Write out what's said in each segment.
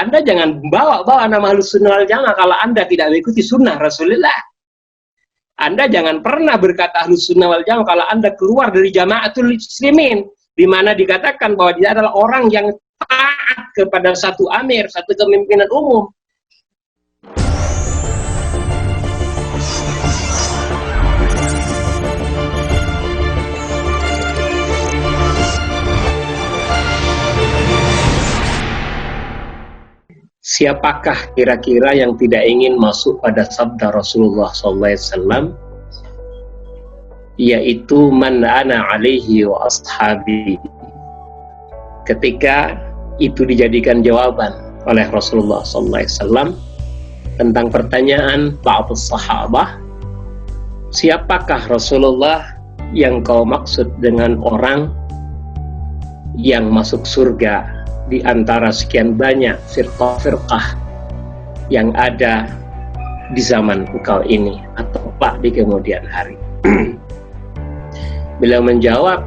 Anda jangan bawa nama Ahlus Sunnah wal Jamaah kalau Anda tidak mengikuti sunnah Rasulullah. Anda jangan pernah berkata Ahlus Sunnah wal Jamaah kalau Anda keluar dari Jamaatul Muslimin, di mana dikatakan bahwa dia adalah orang yang taat kepada satu amir, satu kepemimpinan umum. Siapakah kira-kira yang tidak ingin masuk pada sabda Rasulullah SAW, yaitu man ana alaihi wa ashabi. Ketika itu dijadikan jawaban oleh Rasulullah SAW tentang pertanyaan ba'dus sahabah, siapakah Rasulullah yang kau maksud dengan orang yang masuk surga di antara sekian banyak firqah-firqah yang ada di zaman engkau ini atau pak di kemudian hari? Beliau menjawab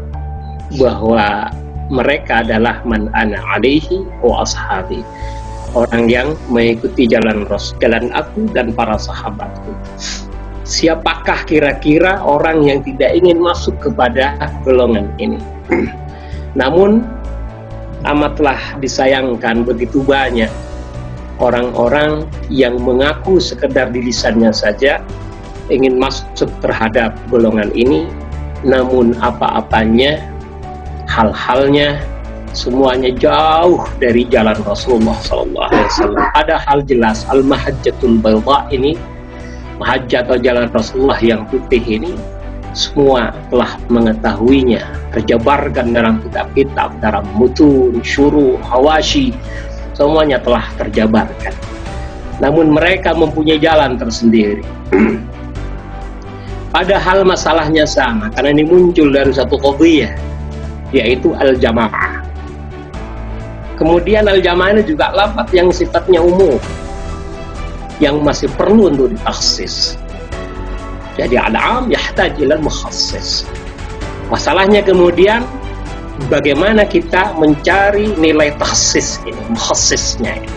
bahwa mereka adalah man ana alaihi wa ashabi, orang yang mengikuti jalan aku dan para sahabatku. Siapakah kira-kira orang yang tidak ingin masuk kepada golongan ini? Namun amatlah disayangkan begitu banyak orang-orang yang mengaku sekedar di lisannya saja ingin masuk terhadap golongan ini, namun apa-apanya, hal-halnya semuanya jauh dari jalan Rasulullah SAW. Padahal jelas al-mahajjatul bayda ini, mahajjah atau jalan Rasulullah yang putih ini, semua telah mengetahuinya, terjabarkan dalam kitab-kitab, dalam mutun, syuruh, hawashi, semuanya telah terjabarkan. Namun mereka mempunyai jalan tersendiri. Padahal masalahnya sama, karena ini muncul dari satu qadhiyah, yaitu al-jamaah. Kemudian al-jamaah ini juga lafaz yang sifatnya umum, yang masih perlu untuk ditakhsis. Jadi al-am yahtaj ila al-mukhassis. Masalahnya kemudian bagaimana kita mencari nilai takhsis ini, mukhassisnya ini.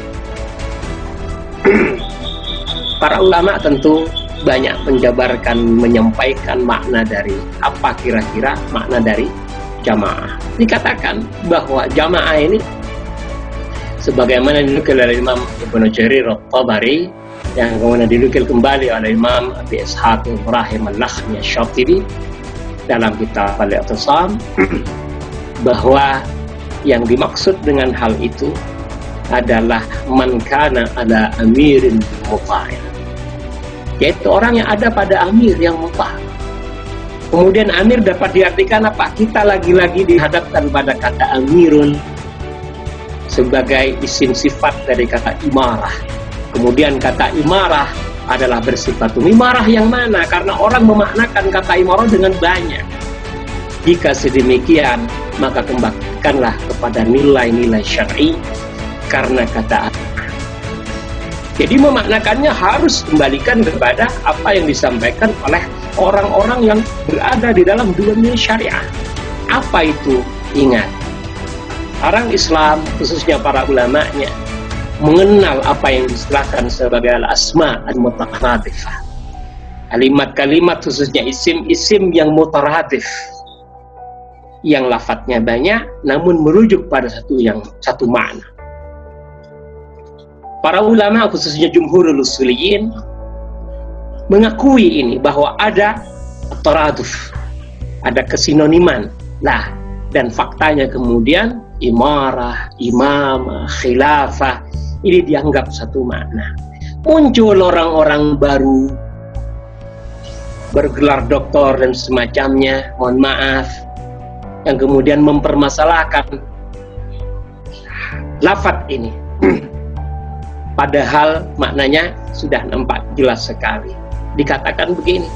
Para ulama tentu banyak menjabarkan, menyampaikan makna dari apa kira-kira makna dari jamaah. Dikatakan bahwa jamaah ini sebagaimana dinukil oleh Imam Ibnu Jarir At-Tabari, yang kemudian dinukil kembali oleh Imam Abi Ishaq Ibrahim Al-Lakhmi Asy-Syatibi dalam kitab Al-I'tisam, bahwa yang dimaksud dengan hal itu adalah man kana ala amirin muta', yaitu orang yang ada pada amir yang muta'. Kemudian amir dapat diartikan apa? Kita lagi-lagi dihadapkan pada kata amirun sebagai isim sifat dari kata imarah. Kemudian kata imarah adalah bersifat imarah yang mana? Karena orang memaknakan kata imarah dengan banyak. Jika sedemikian, maka kembalikanlah kepada nilai-nilai syar'i karena kata amir. Jadi memaknakannya harus kembalikan kepada apa yang disampaikan oleh orang-orang yang berada di dalam dunia syariah. Apa itu? Ingat, orang Islam, khususnya para ulamanya, mengenal apa yang diistilahkan sebagai al-asma al-mutaradifah. Kalimat-kalimat khususnya isim-isim yang mutaradif, yang lafadznya banyak namun merujuk pada satu makna. Para ulama khususnya jumhurul usuliyin mengakui ini, bahwa ada taraduf, ada kesinoniman. Nah, dan faktanya kemudian imarah, imamah, khilafah ini dianggap satu makna. Muncul orang-orang baru bergelar doktor dan semacamnya, mohon maaf, yang kemudian mempermasalahkan lafadz ini. Padahal maknanya sudah nampak jelas sekali. Dikatakan begini,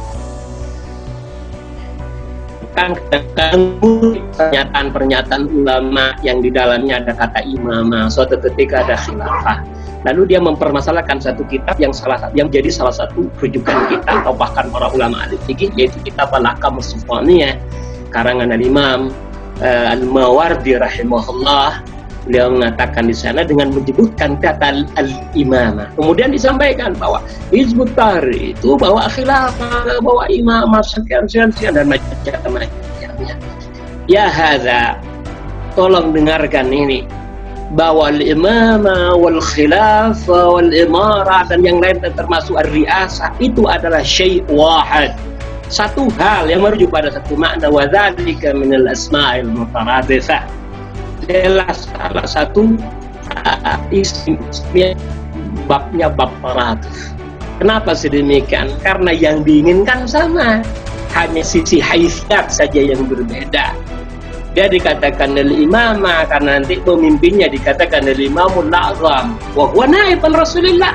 pernyataan-pernyataan ulama yang di dalamnya ada kata imamah, suatu ketika ada khilafah, lalu dia mempermasalahkan satu kitab yang jadi salah satu rujukan kita atau bahkan para ulama ahli fikih, yaitu kitab Al-Ahkam As-Sultaniyah karangan al-Imam Al-Mawardi rahimahullah, Beliau mengatakan di sana dengan menyebutkan kata al-imamah. Kemudian disampaikan bahwa Hizbut Tahrir itu bawa khilafah, bawa imamah sekian dan macam-macamnya. Ya hadza, tolong dengarkan ini, bahwa al-imamah wal khilafah wal imarah dan yang lain termasuk ar-riasah itu adalah syai' wahid. Satu hal yang merujuk pada satu makna, wa dzalika minal asma'il mutaradifah. Jelas salah satu isimnya babnya bab taraduf. Kenapa sedemikian? Karena yang diinginkan sama, hanya sisi haysiyat saja yang berbeda. Dia dikatakan al-imamah karena nanti pemimpinnya dikatakan al-imamul a'zam wa huwa naibun Rasulillah.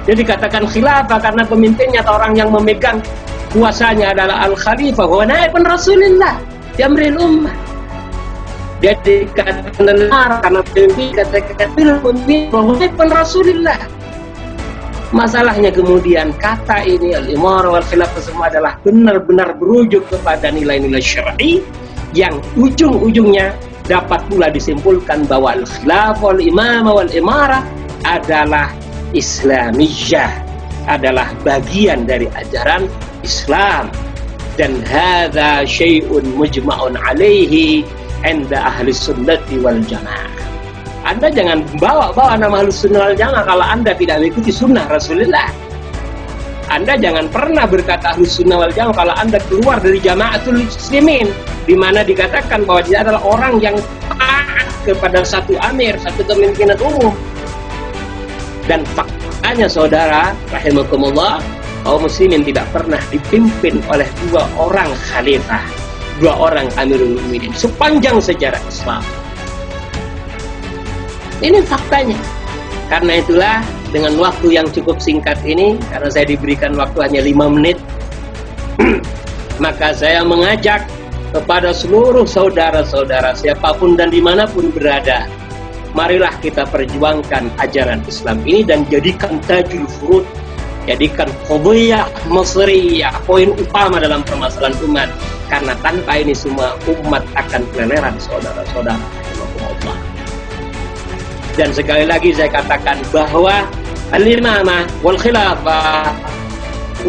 Dia dikatakan khilafah karena pemimpinnya atau orang yang memegang kuasanya adalah al-khalifah wa huwa naibun Rasulillah yamril ummah. Dia dikatakan al-imamah karena pemimpin dikatakan pemimpin wa huwa naibun Rasulillah. Masalahnya kemudian kata ini al-imarah wal khilafah semua adalah benar-benar berujuk kepada nilai-nilai syar'i yang ujung-ujungnya dapat pula disimpulkan bahwa al-khilafah wal imamah wal imarah adalah islamiyah, adalah bagian dari ajaran Islam, dan hadza syai'un mujma'un alaihi 'inda ahli sunnati wal jamaah. Anda jangan bawa-bawa nama Ahlus Sunnah wal Jamaah kalau Anda tidak mengikuti sunnah Rasulullah. Anda jangan pernah berkata Ahlus Sunnah wal Jamaah kalau Anda keluar dari Jamaatul Muslimin, di mana dikatakan bahwa dia adalah orang yang taat kepada satu amir, satu kepemimpinan umum. Dan faktanya saudara, rahimakumullah, kaum muslimin tidak pernah dipimpin oleh dua orang khalifah, dua orang amirul mukminin sepanjang sejarah Islam. Ini faktanya. Karena itulah dengan waktu yang cukup singkat ini, karena saya diberikan waktu hanya 5 menit, maka saya mengajak kepada seluruh saudara-saudara siapapun dan dimanapun berada, marilah kita perjuangkan ajaran Islam ini dan jadikan tajul furud, jadikan qadhiyah masriyah, poin utama dalam permasalahan umat. Karena tanpa ini semua umat akan keleleran, saudara-saudara. Dan sekali lagi saya katakan bahwa al-imamah wal khilafah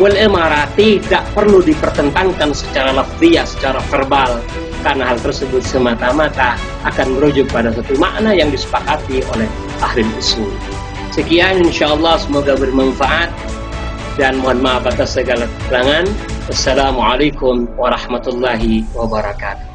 wal imarah tidak perlu dipertentangkan secara lafziyah, secara verbal, karena hal tersebut semata-mata akan merujuk pada satu makna yang disepakati oleh ahli usul. Sekian, insyaallah semoga bermanfaat dan mohon maaf atas segala kekurangan. Wassalamualaikum warahmatullahi wabarakatuh.